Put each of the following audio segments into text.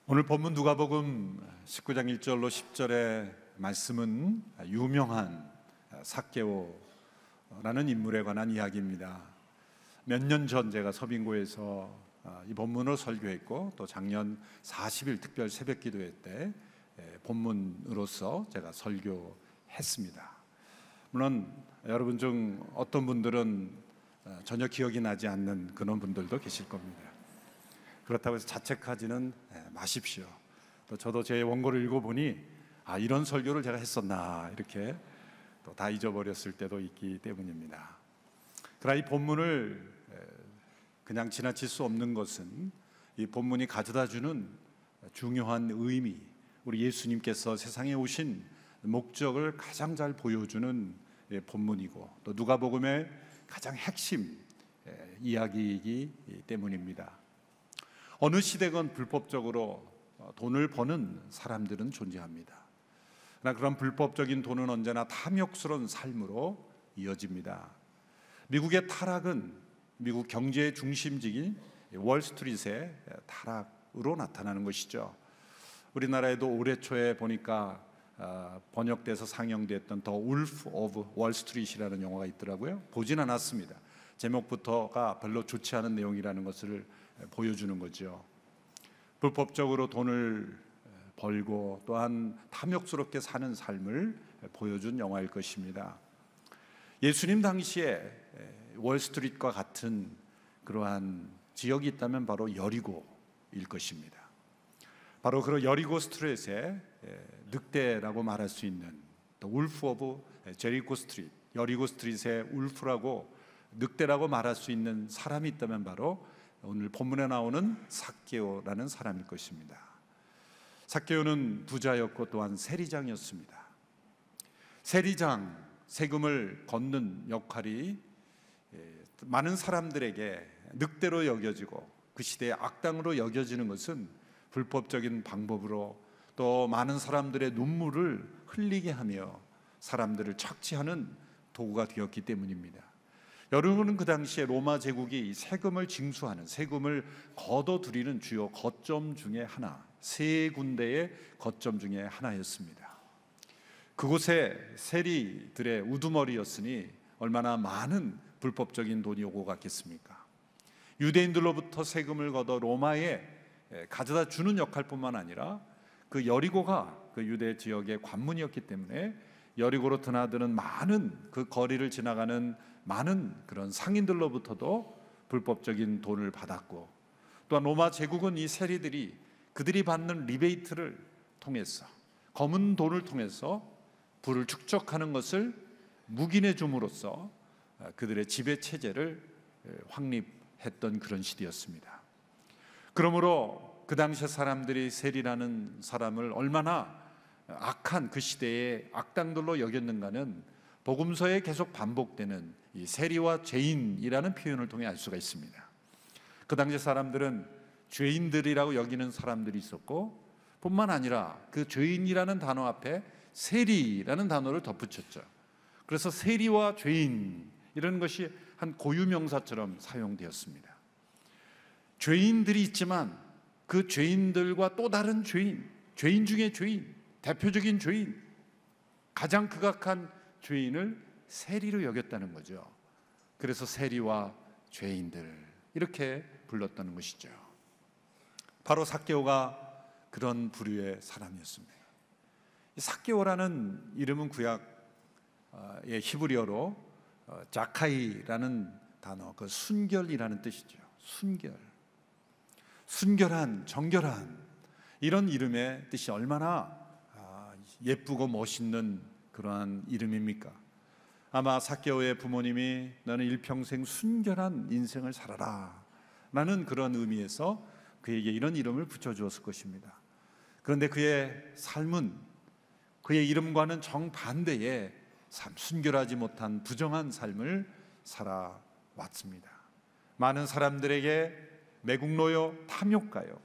오늘 본문 누가복음 19장 1절로 10절의 말씀은 유명한 삭개오라는 인물에 관한 이야기입니다. 몇 년 전 제가 서빙고에서 이 본문을 설교했고, 또 작년 40일 특별 새벽 기도회 때 본문으로서 제가 설교했습니다. 물론 여러분 중 어떤 분들은 전혀 기억이 나지 않는 그런 분들도 계실 겁니다. 그렇다고 해서 자책하지는 마십시오. 또 저도 제 원고를 읽어보니 이런 설교를 제가 했었나 이렇게 또 다 잊어버렸을 때도 있기 때문입니다. 그러나 이 본문을 그냥 지나칠 수 없는 것은 이 본문이 가져다주는 중요한 의미, 우리 예수님께서 세상에 오신 목적을 가장 잘 보여주는 본문이고, 또 누가복음의 가장 핵심 이야기이기 때문입니다. 어느 시대건 불법적으로 돈을 버는 사람들은 존재합니다. 그러나 그런 불법적인 돈은 언제나 탐욕스러운 삶으로 이어집니다. 미국의 타락은 미국 경제의 중심지인 월스트리트의 타락으로 나타나는 것이죠. 우리나라에도 올해 초에 보니까 번역돼서 상영됐던 더 울프 오브 월스트리트라는 영화가 있더라고요. 보진 않았습니다. 제목부터가 별로 좋지 않은 내용이라는 것을 보여주는 거죠. 불법적으로 돈을 벌고 또한 탐욕스럽게 사는 삶을 보여준 영화일 것입니다. 예수님 당시에 월스트리트과 같은 그러한 지역이 있다면 바로 여리고일 것입니다. 바로 그 여리고 스트릿의 늑대라고 말할 수 있는 더 울프 오브 제리코 스트리트, 여리고 스트릿의 울프라고, 늑대라고 말할 수 있는 사람이 있다면 바로 오늘 본문에 나오는 삭개오라는 사람일 것입니다. 삭개오는 부자였고 또한 세리장이었습니다. 세리장, 세금을 걷는 역할이 많은 사람들에게 늑대로 여겨지고 그 시대의 악당으로 여겨지는 것은 불법적인 방법으로 또 많은 사람들의 눈물을 흘리게 하며 사람들을 착취하는 도구가 되었기 때문입니다. 여러분은 그 당시에 로마 제국이 세금을 징수하는, 세금을 걷어들이는 주요 거점 중에 하나, 세 군데의 거점 중에 하나였습니다. 그곳에 세리들의 우두머리였으니 얼마나 많은 불법적인 돈이 오고 갔겠습니까? 유대인들로부터 세금을 걷어 로마에 가져다 주는 역할뿐만 아니라 그 여리고가 그 유대 지역의 관문이었기 때문에 여리고로 드나드는 많은 그 거리를 지나가는 많은 그런 상인들로부터도 불법적인 돈을 받았고, 또한 로마 제국은 이 세리들이 그들이 받는 리베이트를 통해서, 검은 돈을 통해서 부를 축적하는 것을 묵인해 줌으로써 그들의 지배 체제를 확립했던 그런 시대였습니다. 그러므로 그 당시 사람들이 세리라는 사람을 얼마나 악한 그 시대의 악당들로 여겼는가는 복음서에 계속 반복되는 이 세리와 죄인이라는 표현을 통해 알 수가 있습니다. 그 당시 사람들은 죄인들이라고 여기는 사람들이 있었고, 뿐만 아니라 그 죄인이라는 단어 앞에 세리라는 단어를 덧붙였죠. 그래서 세리와 죄인 이런 것이 한 고유명사처럼 사용되었습니다. 죄인들이 있지만 그 죄인들과 또 다른 죄인, 죄인 중에 죄인, 대표적인 죄인, 가장 극악한 죄인을 세리로 여겼다는 거죠. 그래서 세리와 죄인들 이렇게 불렀다는 것이죠. 바로 삭개오가 그런 부류의 사람이었습니다. 이 삭개오라는 이름은 구약의 히브리어로 자카이라는 단어, 그 순결이라는 뜻이죠. 순결한, 정결한, 이런 이름의 뜻이 얼마나 예쁘고 멋있는 그러한 이름입니까? 아마 삭개오의 부모님이 너는 일평생 순결한 인생을 살아라 라는 그런 의미에서 그에게 이런 이름을 붙여주었을 것입니다. 그런데 그의 삶은 그의 이름과는 정반대의 순결하지 못한 부정한 삶을 살아왔습니다. 많은 사람들에게 매국노요, 탐욕가요,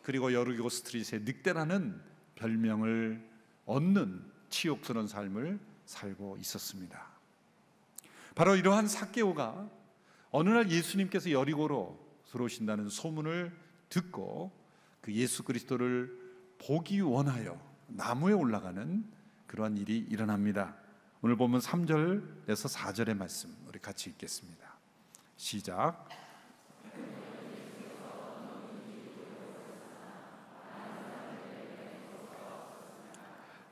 그리고 여리고 스트릿의 늑대라는 별명을 얻는 치욕스러운 삶을 살고 있었습니다. 바로 이러한 삭개오가 어느 날 예수님께서 여리고로 들어오신다는 소문을 듣고 그 예수 그리스도를 보기 원하여 나무에 올라가는 그러한 일이 일어납니다. 오늘 보면 3절에서 4절의 말씀 우리 같이 읽겠습니다. 시작.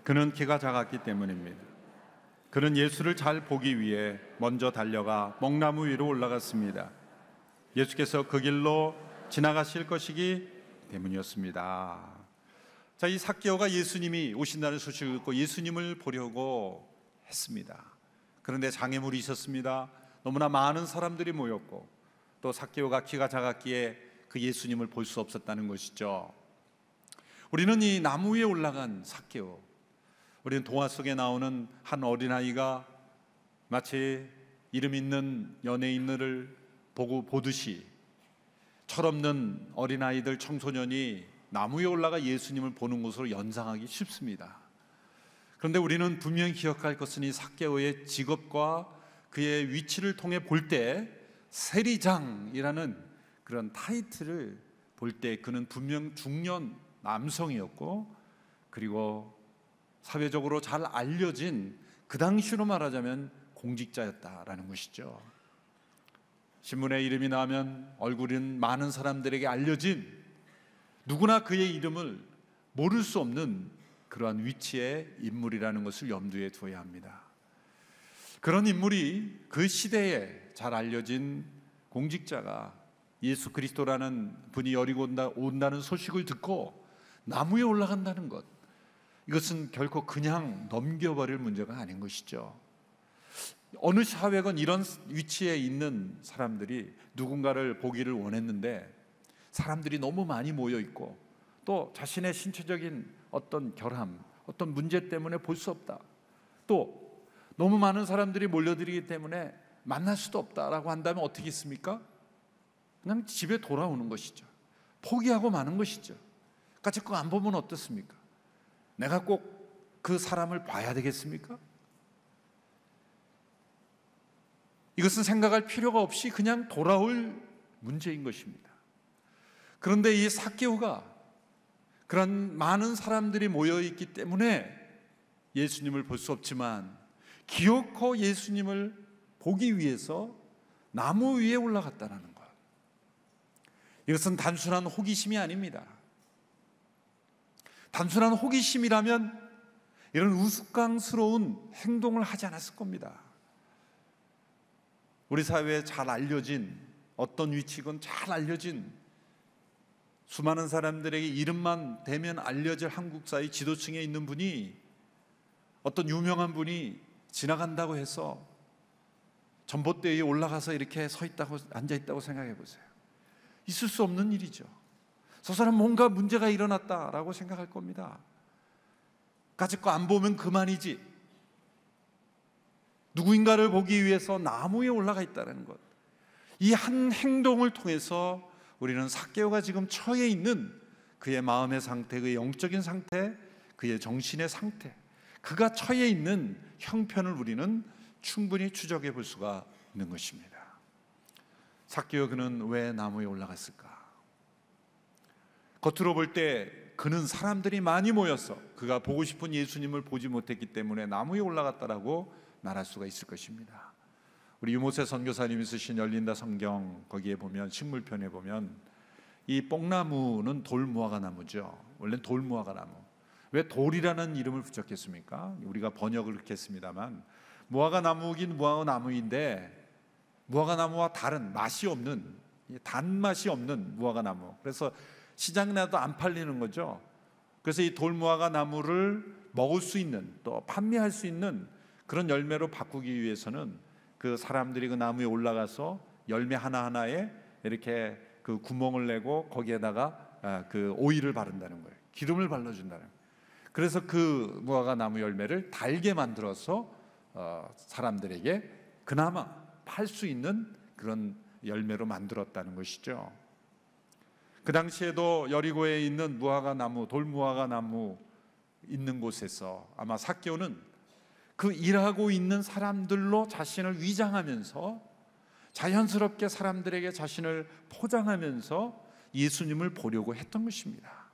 그는 키가 작았기 때문입니다. 그는 예수를 잘 보기 위해 먼저 달려가 멍나무 위로 올라갔습니다. 예수께서 그 길로 지나가실 것이기 때문이었습니다. 자, 이 삭개오가 예수님이 오신다는 소식을 듣고 예수님을 보려고 했습니다. 그런데 장애물이 있었습니다. 너무나 많은 사람들이 모였고 또 삭개오가 키가 작았기에 그 예수님을 볼 수 없었다는 것이죠. 우리는 이 나무 위에 올라간 삭개오, 우리는 동화 속에 나오는 한 어린아이가 마치 이름 있는 연예인을 보듯이 철없는 어린아이들, 청소년이 나무 위에 올라가 예수님을 보는 것으로 연상하기 쉽습니다. 그런데 우리는 분명히 기억할 것은 이 삭개오의 직업과 그의 위치를 통해 볼 때 세리장이라는 그런 타이틀을 볼 때 그는 분명 중년 남성이었고, 그리고 사회적으로 잘 알려진, 그 당시로 말하자면 공직자였다라는 것이죠. 신문에 이름이 나오면 얼굴은 많은 사람들에게 알려진, 누구나 그의 이름을 모를 수 없는 그러한 위치의 인물이라는 것을 염두에 두어야 합니다. 그런 인물이 그 시대에 잘 알려진 공직자가 예수 그리스도라는 분이 여리고 온다는 소식을 듣고 나무에 올라간다는 것, 이것은 결코 그냥 넘겨버릴 문제가 아닌 것이죠. 어느 사회건 이런 위치에 있는 사람들이 누군가를 보기를 원했는데 사람들이 너무 많이 모여 있고 또 자신의 신체적인 어떤 결함, 어떤 문제 때문에 볼 수 없다, 또 너무 많은 사람들이 몰려들기 때문에 만날 수도 없다라고 한다면 어떻게 있습니까? 그냥 집에 돌아오는 것이죠. 포기하고 마는 것이죠. 까짓 거 안 보면 어떻습니까? 내가 꼭 그 사람을 봐야 되겠습니까? 이것은 생각할 필요가 없이 그냥 돌아올 문제인 것입니다. 그런데 이 삭개오가 그런 많은 사람들이 모여있기 때문에 예수님을 볼 수 없지만 기어코 예수님을 보기 위해서 나무 위에 올라갔다는 것, 이것은 단순한 호기심이 아닙니다. 단순한 호기심이라면 이런 우스꽝스러운 행동을 하지 않았을 겁니다. 우리 사회에 잘 알려진, 어떤 위치건 잘 알려진, 수많은 사람들에게 이름만 대면 알려질 한국사의 지도층에 있는 분이, 어떤 유명한 분이 지나간다고 해서 전봇대에 올라가서 이렇게 서 있다고, 앉아 있다고 생각해 보세요. 있을 수 없는 일이죠. 저 사람 뭔가 문제가 일어났다라고 생각할 겁니다. 까짓 거 안 보면 그만이지. 누구인가를 보기 위해서 나무 위에 올라가 있다는 것, 이 한 행동을 통해서 우리는 삭개오가 지금 처해 있는 그의 마음의 상태, 그의 영적인 상태, 그의 정신의 상태, 그가 처해 있는 형편을 우리는 충분히 추적해 볼 수가 있는 것입니다. 삭개오, 그는 왜 나무에 올라갔을까? 겉으로 볼 때 그는 사람들이 많이 모여서 그가 보고 싶은 예수님을 보지 못했기 때문에 나무에 올라갔다라고 말할 수가 있을 것입니다. 우리 유모세 선교사님이 쓰신 열린다 성경, 거기에 보면 식물편에 보면 이 뽕나무는 돌무화과 나무죠. 원래는 돌무화과 나무. 왜 돌이라는 이름을 붙였겠습니까? 우리가 번역을 그렇게 했습니다만 무화과 나무긴 무화과 나무인데 무화과 나무와 다른 맛이 없는, 단맛이 없는 무화과 나무. 그래서 시장에 나도 안 팔리는 거죠. 그래서 이 돌무화과 나무를 먹을 수 있는, 또 판매할 수 있는 그런 열매로 바꾸기 위해서는 그 사람들이 그 나무에 올라가서 열매 하나하나에 이렇게 그 구멍을 내고 거기에다가 그 오일을 바른다는 거예요. 기름을 발라준다는 거예요. 그래서 그 무화과 나무 열매를 달게 만들어서 사람들에게 그나마 팔 수 있는 그런 열매로 만들었다는 것이죠. 그 당시에도 여리고에 있는 무화과 나무, 돌무화과 나무 있는 곳에서 아마 삭개오는 그 일하고 있는 사람들로 자신을 위장하면서 자연스럽게 사람들에게 자신을 포장하면서 예수님을 보려고 했던 것입니다.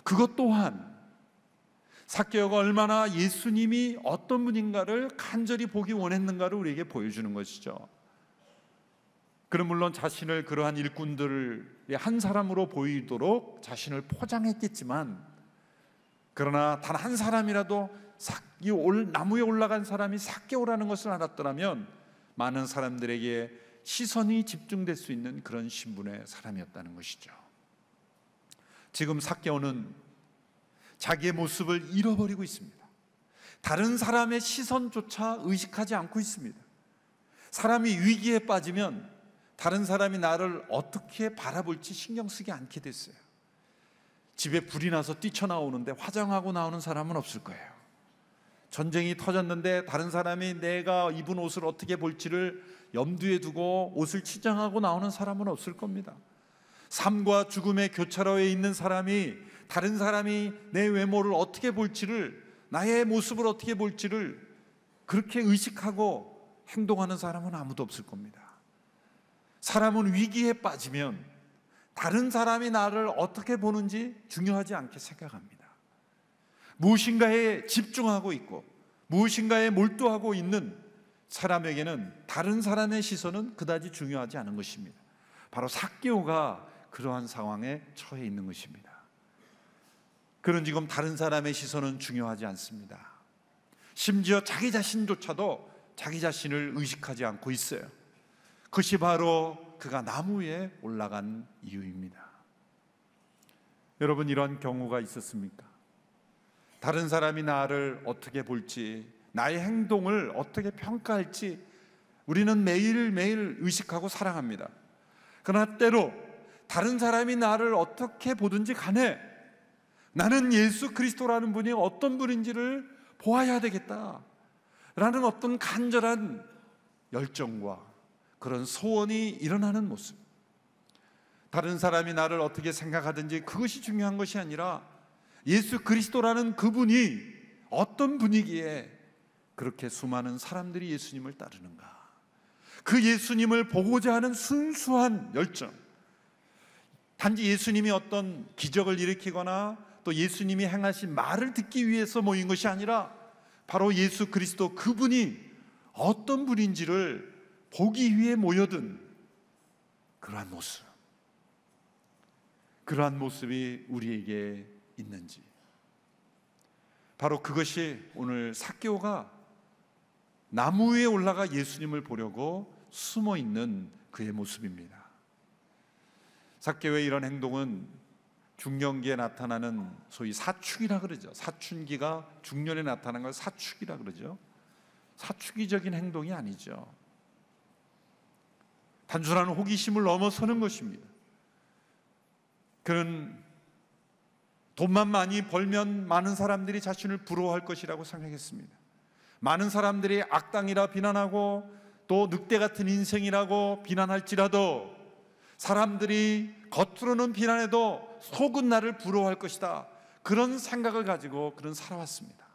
그것 또한 삭개오가 얼마나 예수님이 어떤 분인가를 간절히 보기 원했는가를 우리에게 보여주는 것이죠. 그는 물론 자신을 그러한 일꾼들의 한 사람으로 보이도록 자신을 포장했겠지만, 그러나 단 한 사람이라도 이 나무에 올라간 사람이 삭개오라는 것을 알았더라면 많은 사람들에게 시선이 집중될 수 있는 그런 신분의 사람이었다는 것이죠. 지금 삭개오는 자기의 모습을 잃어버리고 있습니다. 다른 사람의 시선조차 의식하지 않고 있습니다. 사람이 위기에 빠지면 다른 사람이 나를 어떻게 바라볼지 신경 쓰지 않게 됐어요. 집에 불이 나서 뛰쳐나오는데 화장하고 나오는 사람은 없을 거예요. 전쟁이 터졌는데 다른 사람이 내가 입은 옷을 어떻게 볼지를 염두에 두고 옷을 치장하고 나오는 사람은 없을 겁니다. 삶과 죽음의 교차로에 있는 사람이 다른 사람이 내 외모를 어떻게 볼지를, 나의 모습을 어떻게 볼지를 그렇게 의식하고 행동하는 사람은 아무도 없을 겁니다. 사람은 위기에 빠지면 다른 사람이 나를 어떻게 보는지 중요하지 않게 생각합니다. 무엇인가에 집중하고 있고 무엇인가에 몰두하고 있는 사람에게는 다른 사람의 시선은 그다지 중요하지 않은 것입니다. 바로 삭개오가 그러한 상황에 처해 있는 것입니다. 그는 지금 다른 사람의 시선은 중요하지 않습니다. 심지어 자기 자신조차도 자기 자신을 의식하지 않고 있어요. 그것이 바로 그가 나무 위에 올라간 이유입니다. 여러분, 이런 경우가 있었습니까? 다른 사람이 나를 어떻게 볼지, 나의 행동을 어떻게 평가할지 우리는 매일매일 의식하고 살아갑니다. 그러나 때로 다른 사람이 나를 어떻게 보든지 간에 나는 예수 그리스도라는 분이 어떤 분인지를 보아야 되겠다라는 어떤 간절한 열정과 그런 소원이 일어나는 모습, 다른 사람이 나를 어떻게 생각하든지 그것이 중요한 것이 아니라 예수 그리스도라는 그분이 어떤 분이기에 그렇게 수많은 사람들이 예수님을 따르는가, 그 예수님을 보고자 하는 순수한 열정, 단지 예수님이 어떤 기적을 일으키거나 또 예수님이 행하신 말을 듣기 위해서 모인 것이 아니라 바로 예수 그리스도 그분이 어떤 분인지를 보기 위해 모여든 그러한 모습, 그러한 모습이 우리에게 있는지, 바로 그것이 오늘 삭개오가 나무 위에 올라가 예수님을 보려고 숨어 있는 그의 모습입니다. 삭개오의 이런 행동은 중년기에 나타나는 소위 사축이라 그러죠. 사춘기가 중년에 나타나는 걸 사축이라 그러죠. 사축이적인 행동이 아니죠. 단순한 호기심을 넘어서는 것입니다. 그는 돈만 많이 벌면 많은 사람들이 자신을 부러워할 것이라고 생각했습니다. 많은 사람들이 악당이라 비난하고 또 늑대 같은 인생이라고 비난할지라도 사람들이 겉으로는 비난해도 속은 나를 부러워할 것이다, 그런 생각을 가지고 그는 살아왔습니다.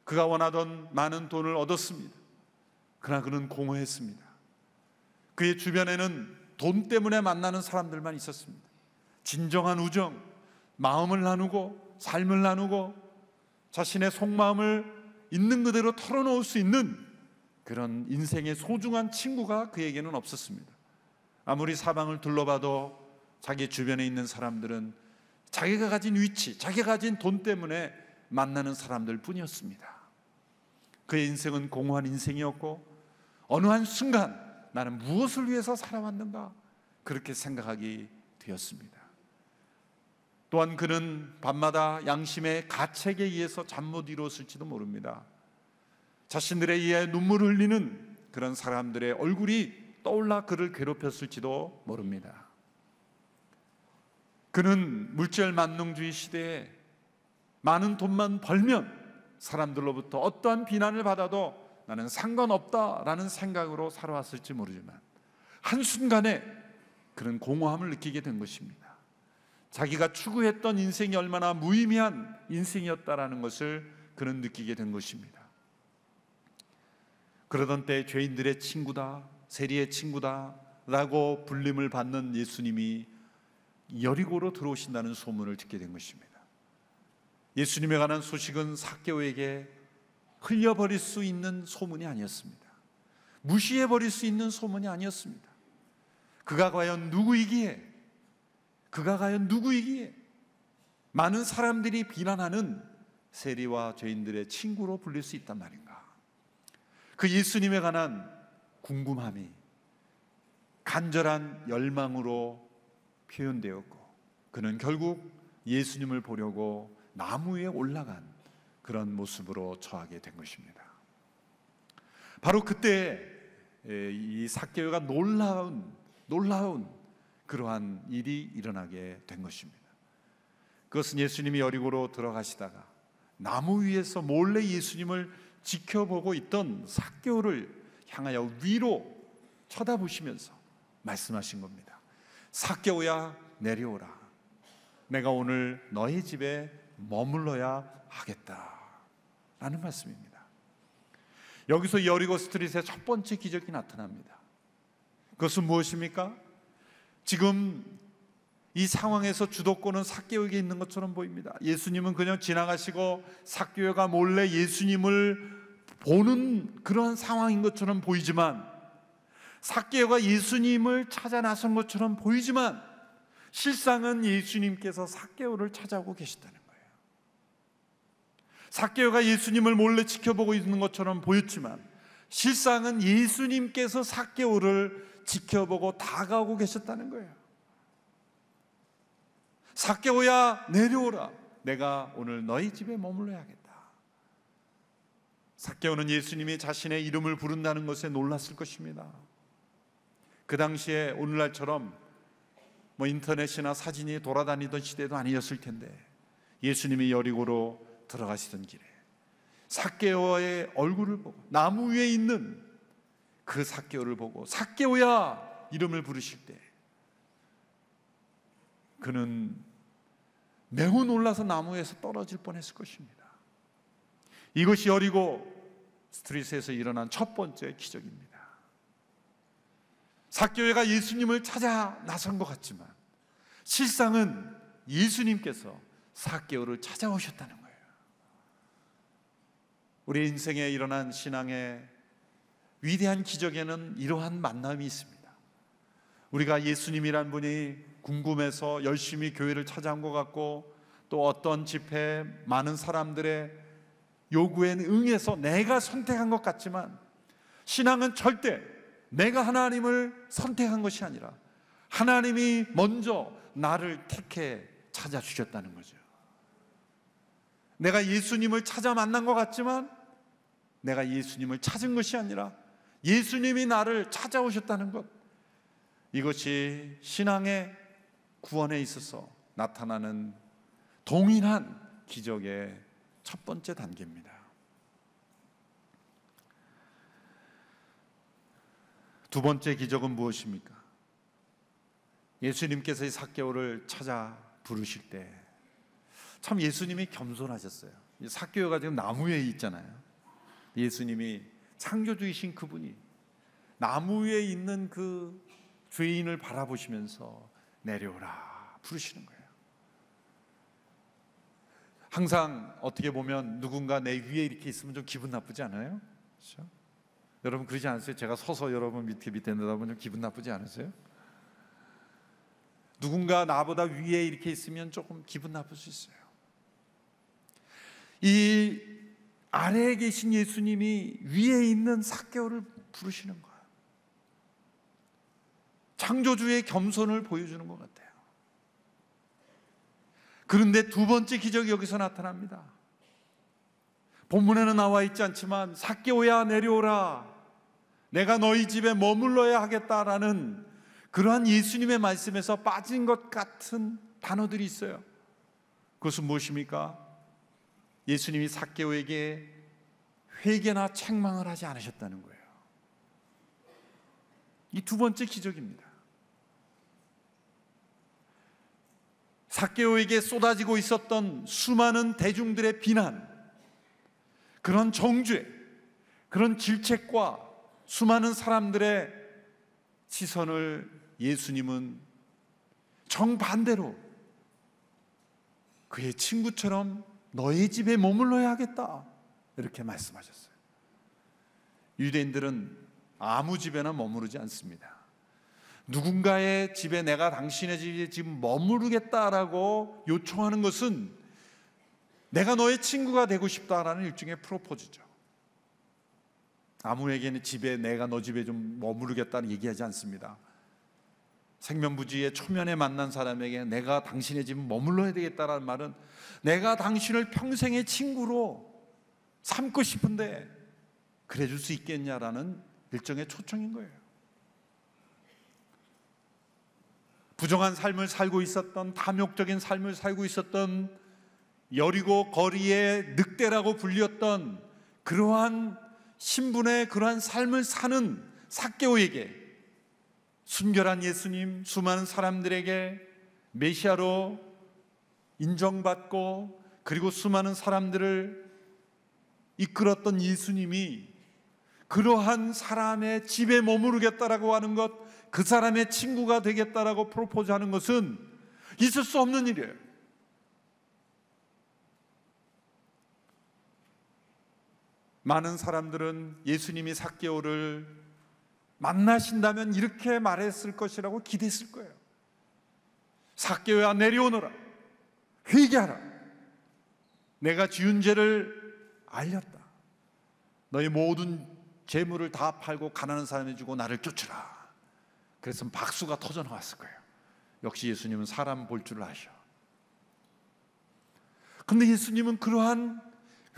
그가 원하던 많은 돈을 얻었습니다. 그러나 그는 공허했습니다. 그의 주변에는 돈 때문에 만나는 사람들만 있었습니다. 진정한 우정, 마음을 나누고 삶을 나누고 자신의 속마음을 있는 그대로 털어놓을 수 있는 그런 인생의 소중한 친구가 그에게는 없었습니다. 아무리 사방을 둘러봐도 자기 주변에 있는 사람들은 자기가 가진 위치, 자기가 가진 돈 때문에 만나는 사람들 뿐이었습니다. 그의 인생은 공허한 인생이었고 어느 한순간 나는 무엇을 위해서 살아왔는가, 그렇게 생각하게 되었습니다. 또한 그는 밤마다 양심의 가책에 의해서 잠 못 이루었을지도 모릅니다. 자신들에 의해 눈물을 흘리는 그런 사람들의 얼굴이 떠올라 그를 괴롭혔을지도 모릅니다. 그는 물질 만능주의 시대에 많은 돈만 벌면 사람들로부터 어떠한 비난을 받아도 나는 상관없다라는 생각으로 살아왔을지 모르지만 한순간에 그는 공허함을 느끼게 된 것입니다. 자기가 추구했던 인생이 얼마나 무의미한 인생이었다라는 것을 그는 느끼게 된 것입니다. 그러던 때 죄인들의 친구다, 세리의 친구다 라고 불림을 받는 예수님이 여리고로 들어오신다는 소문을 듣게 된 것입니다. 예수님에 관한 소식은 삭개오에게 흘려버릴 수 있는 소문이 아니었습니다. 무시해버릴 수 있는 소문이 아니었습니다. 그가 과연 누구이기에, 많은 사람들이 비난하는 세리와 죄인들의 친구로 불릴 수 있단 말인가. 그 예수님에 관한 궁금함이 간절한 열망으로 표현되었고, 그는 결국 예수님을 보려고 나무 위에 올라간 그런 모습으로 처하게 된 것입니다. 바로 그때 이 삭개오가 놀라운 그러한 일이 일어나게 된 것입니다. 그것은 예수님이 여리고로 들어가시다가 나무 위에서 몰래 예수님을 지켜보고 있던 삭개오를 향하여 위로 쳐다보시면서 말씀하신 겁니다. 삭개오야, 내려오라. 내가 오늘 너희 집에 머물러야 하겠다라는 말씀입니다. 여기서 여리고 스트릿의 첫 번째 기적이 나타납니다. 그것은 무엇입니까? 지금 이 상황에서 주도권은 삭개오에게 있는 것처럼 보입니다. 예수님은 그냥 지나가시고 삭개오가 몰래 예수님을 보는 그러한 상황인 것처럼 보이지만, 삭개오가 예수님을 찾아 나선 것처럼 보이지만, 실상은 예수님께서 삭개오를 찾아오고 계시다는 거예요. 삭개오가 예수님을 몰래 지켜보고 있는 것처럼 보였지만, 실상은 예수님께서 삭개오를 지켜보고 다가오고 계셨다는 거예요. 삭개오야, 내려오라. 내가 오늘 너희 집에 머물러야겠다. 삭개오는 예수님이 자신의 이름을 부른다는 것에 놀랐을 것입니다. 그 당시에 오늘날처럼 인터넷이나 사진이 돌아다니던 시대도 아니었을 텐데, 예수님이 여리고로 들어가시던 길에 삭개오의 얼굴을 보고, 나무 위에 있는 그 삭개오를 보고 삭개오야 이름을 부르실 때, 그는 매우 놀라서 나무에서 떨어질 뻔했을 것입니다. 이것이 여리고 스트릿에서 일어난 첫 번째 기적입니다. 삭개오가 예수님을 찾아 나선 것 같지만, 실상은 예수님께서 삭개오를 찾아오셨다는 거예요. 우리 인생에 일어난 신앙의 위대한 기적에는 이러한 만남이 있습니다. 우리가 예수님이란 분이 궁금해서 열심히 교회를 찾아온 것 같고, 또 어떤 집회, 많은 사람들의 요구에 응해서 내가 선택한 것 같지만, 신앙은 절대 내가 하나님을 선택한 것이 아니라 하나님이 먼저 나를 택해 찾아주셨다는 거죠. 내가 예수님을 찾아 만난 것 같지만 내가 예수님을 찾은 것이 아니라 예수님이 나를 찾아오셨다는 것, 이것이 신앙의 구원에 있어서 나타나는 동일한 기적의 첫 번째 단계입니다. 두 번째 기적은 무엇입니까? 예수님께서 이 삭개오를 찾아 부르실 때 참 예수님이 겸손하셨어요. 삭개오가 지금 나무 위에 있잖아요. 예수님이 창조주이신 그분이 나무 위에 있는 그 죄인을 바라보시면서 내려오라 부르시는 거예요. 항상 어떻게 보면 누군가 내 위에 이렇게 있으면 좀 기분 나쁘지 않아요? 그렇죠? 여러분 그러지 않으세요? 제가 서서 여러분 밑에 내다보면 좀 기분 나쁘지 않으세요? 누군가 나보다 위에 이렇게 있으면 조금 기분 나쁠 수 있어요. 이 아래에 계신 예수님이 위에 있는 삭개오를 부르시는 거예요. 창조주의 겸손을 보여주는 것 같아요. 그런데 두 번째 기적이 여기서 나타납니다. 본문에는 나와 있지 않지만 삭개오야 내려오라, 내가 너희 집에 머물러야 하겠다라는 그러한 예수님의 말씀에서 빠진 것 같은 단어들이 있어요. 그것은 무엇입니까? 예수님이 삭개오에게 회개나 책망을 하지 않으셨다는 거예요. 이 두 번째 기적입니다. 삭개오에게 쏟아지고 있었던 수많은 대중들의 비난, 그런 정죄, 그런 질책과 수많은 사람들의 시선을 예수님은 정반대로 그의 친구처럼 너의 집에 머물러야 하겠다, 이렇게 말씀하셨어요. 유대인들은 아무 집에나 머무르지 않습니다. 누군가의 집에, 내가 당신의 집에 지금 머무르겠다라고 요청하는 것은 내가 너의 친구가 되고 싶다라는 일종의 프로포즈죠. 아무에게는 집에, 내가 너 집에 좀 머무르겠다는 얘기하지 않습니다. 생면부지의 초면에 만난 사람에게 내가 당신의 집에 머물러야 되겠다라는 말은 내가 당신을 평생의 친구로 삼고 싶은데 그래 줄 수 있겠냐라는 일종의 초청인 거예요. 부정한 삶을 살고 있었던, 탐욕적인 삶을 살고 있었던, 여리고 거리의 늑대라고 불렸던 그러한 신분의 그러한 삶을 사는 삭개오에게 순결한 예수님, 수많은 사람들에게 메시아로 인정받고 그리고 수많은 사람들을 이끌었던 예수님이 그러한 사람의 집에 머무르겠다라고 하는 것, 그 사람의 친구가 되겠다라고 프로포즈하는 것은 있을 수 없는 일이에요. 많은 사람들은 예수님이 삭개오를 만나신다면 이렇게 말했을 것이라고 기대했을 거예요. 삭개오야, 내려오너라, 회개하라, 내가 지은 죄를 알렸다, 너희 모든 재물을 다 팔고 가난한 사람에 주고 나를 쫓으라. 그래서 박수가 터져 나왔을 거예요. 역시 예수님은 사람 볼 줄 아셔. 그런데 예수님은 그러한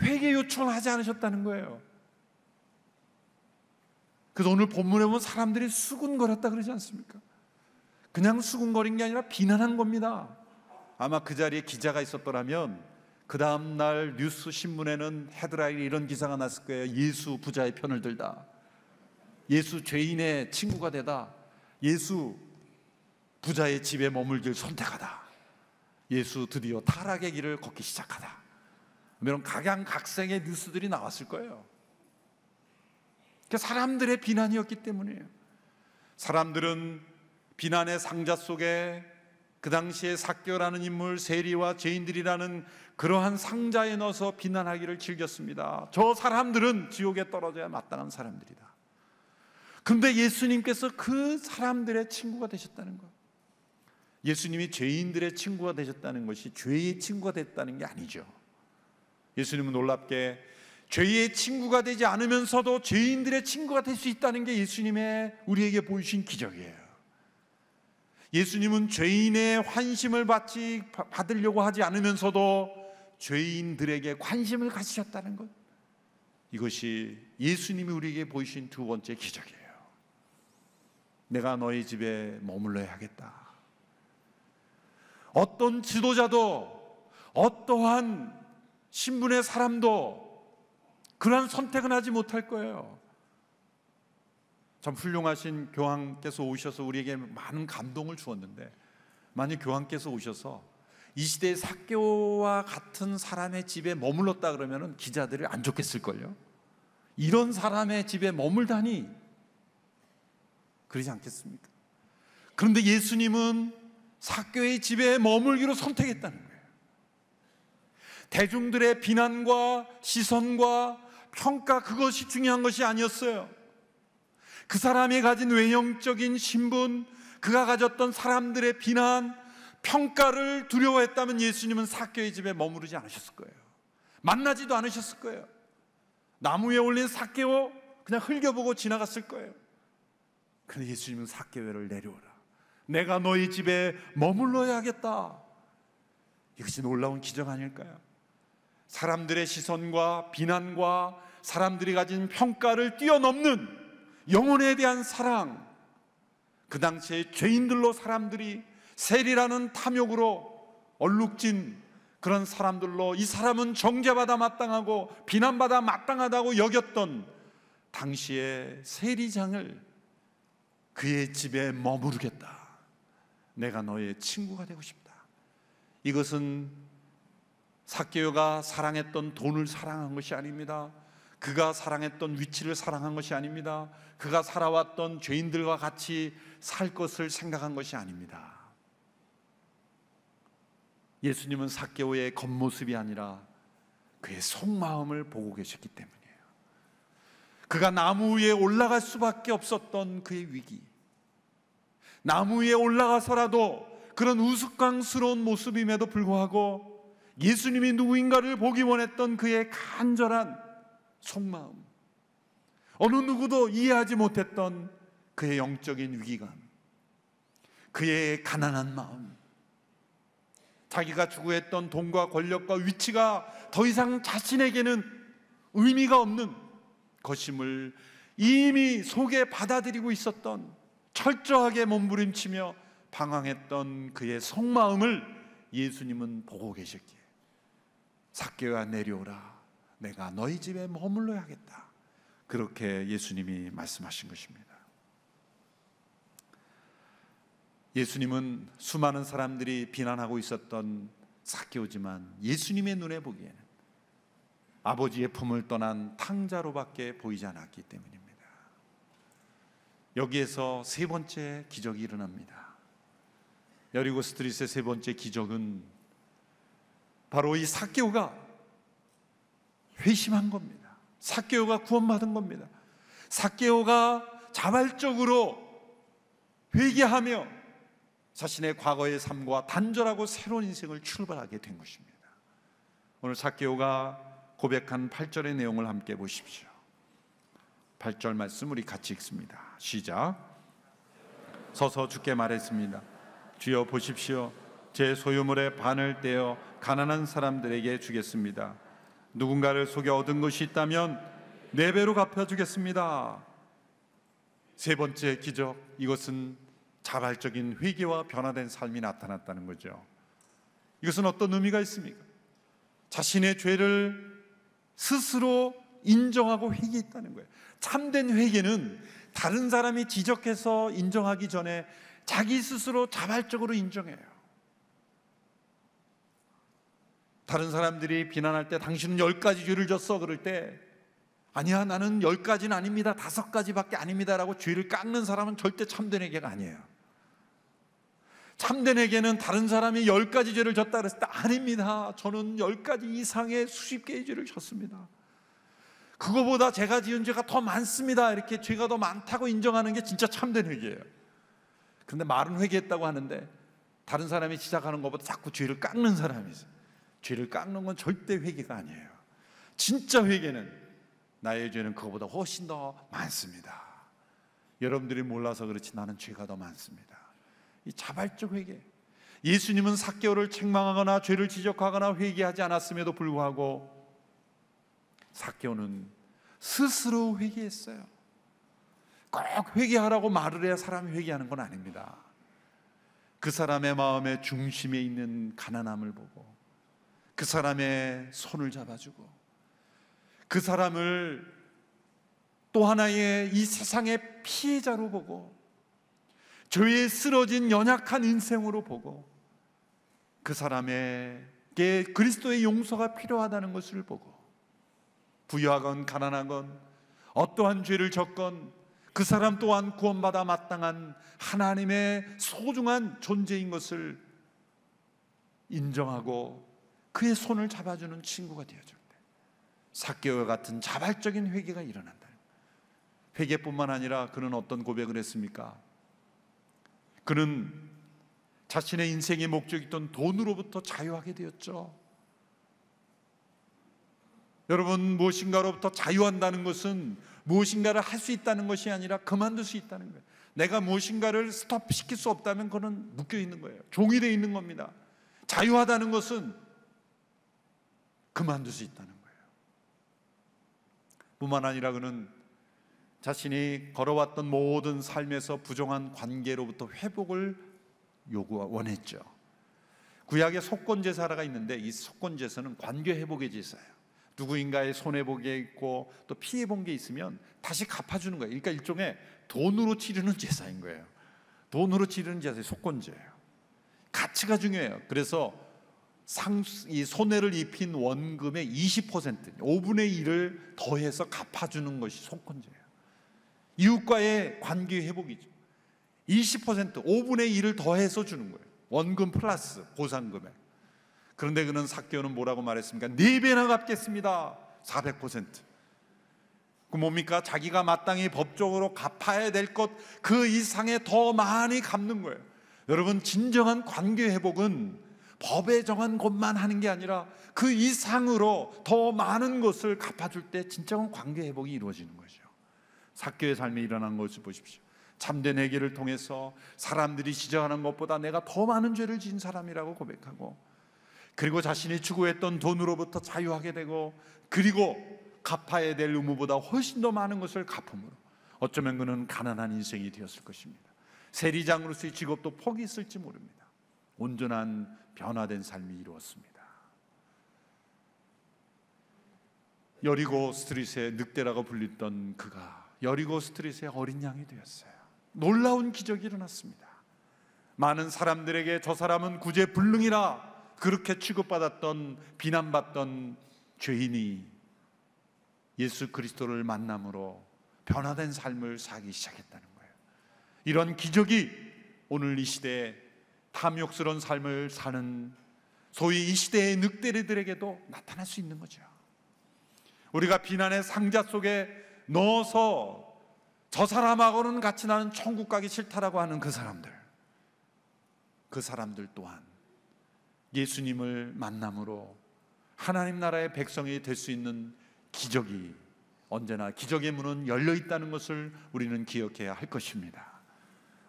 회개 요청을 하지 않으셨다는 거예요. 그래서 오늘 본문에 보면 사람들이 수군거렸다 그러지 않습니까? 그냥 수군거린 게 아니라 비난한 겁니다. 아마 그 자리에 기자가 있었더라면 그 다음날 뉴스 신문에는 헤드라인에 이런 기사가 났을 거예요. 예수 부자의 편을 들다, 예수 죄인의 친구가 되다, 예수 부자의 집에 머물길 선택하다, 예수 드디어 타락의 길을 걷기 시작하다, 이런 각양각색의 뉴스들이 나왔을 거예요. 사람들의 비난이었기 때문이에요. 사람들은 비난의 상자 속에 그 당시에 삭개오라는 인물, 세리와 죄인들이라는 그러한 상자에 넣어서 비난하기를 즐겼습니다. 저 사람들은 지옥에 떨어져야 마땅한 사람들이다. 그런데 예수님께서 그 사람들의 친구가 되셨다는 것, 예수님이 죄인들의 친구가 되셨다는 것이 죄의 친구가 됐다는 게 아니죠. 예수님은 놀랍게 죄의 친구가 되지 않으면서도 죄인들의 친구가 될 수 있다는 게 예수님의 우리에게 보이신 기적이에요. 예수님은 죄인의 환심을 받으려고 하지 않으면서도 죄인들에게 관심을 가지셨다는 것, 이것이 예수님이 우리에게 보이신 두 번째 기적이에요. 내가 너희 집에 머물러야 하겠다. 어떤 지도자도, 어떠한 신분의 사람도 그러한 선택은 하지 못할 거예요. 참 훌륭하신 교황께서 오셔서 우리에게 많은 감동을 주었는데, 만약 교황께서 오셔서 이 시대의 삭개오와 같은 사람의 집에 머물렀다 그러면 기자들이 안 좋겠을걸요. 이런 사람의 집에 머물다니, 그러지 않겠습니까? 그런데 예수님은 삭개오의 집에 머물기로 선택했다는 거예요. 대중들의 비난과 시선과 평가, 그것이 중요한 것이 아니었어요. 그 사람이 가진 외형적인 신분, 그가 가졌던 사람들의 비난, 평가를 두려워했다면 예수님은 삭개오의 집에 머무르지 않으셨을 거예요. 만나지도 않으셨을 거예요. 나무 위에 올린 삭개오 그냥 흘겨보고 지나갔을 거예요. 그런데 예수님은 삭개오를 내려오라, 내가 너희 집에 머물러야겠다. 이것이 놀라운 기적 아닐까요? 사람들의 시선과 비난과 사람들이 가진 평가를 뛰어넘는 영혼에 대한 사랑, 그 당시에 죄인들로 사람들이 세리라는 탐욕으로 얼룩진 그런 사람들로, 이 사람은 정죄받아 마땅하고 비난받아 마땅하다고 여겼던 당시의 세리장을 그의 집에 머무르겠다, 내가 너의 친구가 되고 싶다. 이것은 삭개오가 사랑했던 돈을 사랑한 것이 아닙니다. 그가 사랑했던 위치를 사랑한 것이 아닙니다. 그가 살아왔던 죄인들과 같이 살 것을 생각한 것이 아닙니다. 예수님은 삭개오의 겉모습이 아니라 그의 속마음을 보고 계셨기 때문이에요. 그가 나무 위에 올라갈 수밖에 없었던 그의 위기, 나무 위에 올라가서라도 그런 우스꽝스러운 모습임에도 불구하고 예수님이 누구인가를 보기 원했던 그의 간절한 속마음, 어느 누구도 이해하지 못했던 그의 영적인 위기감, 그의 가난한 마음, 자기가 추구했던 돈과 권력과 위치가 더 이상 자신에게는 의미가 없는 것임을 이미 속에 받아들이고 있었던, 철저하게 몸부림치며 방황했던 그의 속마음을 예수님은 보고 계셨기에 삭개오야 내려오라, 내가 너희 집에 머물러야 하겠다, 그렇게 예수님이 말씀하신 것입니다. 예수님은 수많은 사람들이 비난하고 있었던 삭개오지만 예수님의 눈에 보기에는 아버지의 품을 떠난 탕자로밖에 보이지 않았기 때문입니다. 여기에서 세 번째 기적이 일어납니다. 여리고 스트릿의 세 번째 기적은 바로 이 삭개오가 회심한 겁니다. 삭개오가 구원받은 겁니다. 삭개오가 자발적으로 회개하며 자신의 과거의 삶과 단절하고 새로운 인생을 출발하게 된 것입니다. 오늘 삭개오가 고백한 8절의 내용을 함께 보십시오. 8절 말씀 우리 같이 읽습니다. 시작. 서서 주께 말했습니다. 주여 보십시오. 제 소유물의 반을 떼어 가난한 사람들에게 주겠습니다. 누군가를 속여 얻은 것이 있다면 4배로 갚아주겠습니다. 세 번째 기적, 이것은 자발적인 회개와 변화된 삶이 나타났다는 거죠. 이것은 어떤 의미가 있습니까? 자신의 죄를 스스로 인정하고 회개했다는 거예요. 참된 회개는 다른 사람이 지적해서 인정하기 전에 자기 스스로 자발적으로 인정해요. 다른 사람들이 비난할 때 당신은 10가지 죄를 졌어 그럴 때 아니야 나는 10가지는 아닙니다, 5가지밖에 아닙니다 라고 죄를 깎는 사람은 절대 참된 회개가 아니에요. 참된 회개는 다른 사람이 10가지 죄를 졌다 그랬을 때 아닙니다, 저는 10가지 이상의 수십 개의 죄를 졌습니다, 그거보다 제가 지은 죄가 더 많습니다, 이렇게 죄가 더 많다고 인정하는 게 진짜 참된 회개예요. 그런데 말은 회개했다고 하는데 다른 사람이 시작하는 것보다 자꾸 죄를 깎는 사람이 있어요. 죄를 깎는 건 절대 회개가 아니에요. 진짜 회개는 나의 죄는 그거보다 훨씬 더 많습니다, 여러분들이 몰라서 그렇지 나는 죄가 더 많습니다. 이 자발적 회개. 예수님은 삭개오를 책망하거나 죄를 지적하거나 회개하지 않았음에도 불구하고 삭개오는 스스로 회개했어요. 꼭 회개하라고 말을 해야 사람이 회개하는 건 아닙니다. 그 사람의 마음의 중심에 있는 가난함을 보고 그 사람의 손을 잡아주고 그 사람을 또 하나의 이 세상의 피해자로 보고 죄에 쓰러진 연약한 인생으로 보고 그 사람에게 그리스도의 용서가 필요하다는 것을 보고 부유하건 가난하건 어떠한 죄를 졌건 그 사람 또한 구원받아 마땅한 하나님의 소중한 존재인 것을 인정하고 그의 손을 잡아주는 친구가 되어줄 때 삭개오와 같은 자발적인 회개가 일어난다. 회개뿐만 아니라 그는 어떤 고백을 했습니까? 그는 자신의 인생의 목적이었던 돈으로부터 자유하게 되었죠. 여러분, 무엇인가로부터 자유한다는 것은 무엇인가를 할 수 있다는 것이 아니라 그만둘 수 있다는 거예요. 내가 무엇인가를 스톱시킬 수 없다면 그는 묶여 있는 거예요. 종이 되어 있는 겁니다. 자유하다는 것은 그만둘 수 있다는 거예요. 뿐만 아니라 그는 자신이 걸어왔던 모든 삶에서 부정한 관계로부터 회복을 원했죠. 구약의 속건제사가 있는데 이 속건제사는 관계 회복의 제사예요. 누구인가의 손해본 게 있고 또 피해본 게 있으면 다시 갚아주는 거예요. 그러니까 일종의 돈으로 치르는 제사인 거예요. 돈으로 치르는 제사의 속건제예요. 가치가 중요해요. 그래서 이 손해를 입힌 원금의 20%, 5분의 1을 더해서 갚아주는 것이 속건제예요. 이웃과의 관계 회복이죠. 20%, 5분의 1을 더해서 주는 거예요. 원금 플러스 보상금에. 그런데 그는 삭개오는 뭐라고 말했습니까? 4배나 갚겠습니다. 400%. 그 뭡니까? 자기가 마땅히 법적으로 갚아야 될 것 그 이상의 더 많이 갚는 거예요. 여러분, 진정한 관계 회복은 법에 정한 것만 하는 게 아니라 그 이상으로 더 많은 것을 갚아줄 때 진정한 관계 회복이 이루어지는 거죠. 삭개오의 삶에 일어난 것을 보십시오. 참된 회개를 통해서 사람들이 지적하는 것보다 내가 더 많은 죄를 지은 사람이라고 고백하고, 그리고 자신이 추구했던 돈으로부터 자유하게 되고, 그리고 갚아야 될 의무보다 훨씬 더 많은 것을 갚음으로 어쩌면 그는 가난한 인생이 되었을 것입니다. 세리장으로서의 직업도 포기했을지 모릅니다. 온전한 변화된 삶이 이루었습니다. 여리고 스트릿의 늑대라고 불렸던 그가 여리고 스트릿의 어린 양이 되었어요. 놀라운 기적이 일어났습니다. 많은 사람들에게 저 사람은 구제불능이라 그렇게 취급받았던, 비난받던 죄인이 예수 그리스도를 만남으로 변화된 삶을 살기 시작했다는 거예요. 이런 기적이 오늘 이 시대에 탐욕스러운 삶을 사는 소위 이 시대의 늑대들에게도 나타날 수 있는 거죠. 우리가 비난의 상자 속에 넣어서 저 사람하고는 같이 나는 천국 가기 싫다라고 하는 그 사람들 또한 예수님을 만남으로 하나님 나라의 백성이 될 수 있는 기적이, 언제나 기적의 문은 열려 있다는 것을 우리는 기억해야 할 것입니다.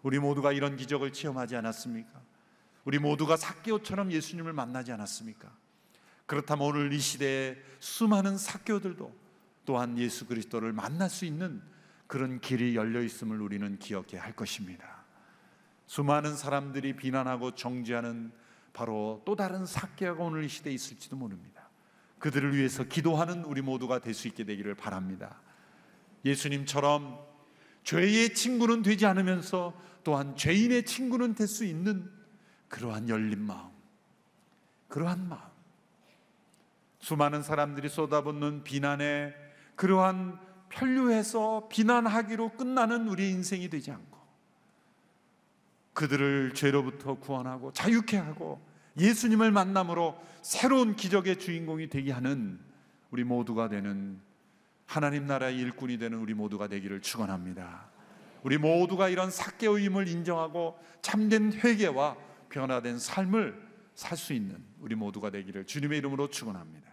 우리 모두가 이런 기적을 체험하지 않았습니까? 우리 모두가 삭개오처럼 예수님을 만나지 않았습니까? 그렇다면 오늘 이 시대에 수많은 삭개오들도 또한 예수 그리스도를 만날 수 있는 그런 길이 열려 있음을 우리는 기억해야 할 것입니다. 수많은 사람들이 비난하고 정죄하는 바로 또 다른 삭개오가 오늘 이 시대에 있을지도 모릅니다. 그들을 위해서 기도하는 우리 모두가 될 수 있게 되기를 바랍니다. 예수님처럼 죄의 친구는 되지 않으면서 또한 죄인의 친구는 될 수 있는 그러한 열린 마음, 그러한 마음, 수많은 사람들이 쏟아붓는 비난에 그러한 편류해서 비난하기로 끝나는 우리의 인생이 되지 않고, 그들을 죄로부터 구원하고 자유케 하고 예수님을 만남으로 새로운 기적의 주인공이 되게 하는 우리 모두가 되는, 하나님 나라의 일꾼이 되는 우리 모두가 되기를 축원합니다. 우리 모두가 이런 삭개오임을 인정하고 참된 회개와 변화된 삶을 살 수 있는 우리 모두가 되기를 주님의 이름으로 축원합니다.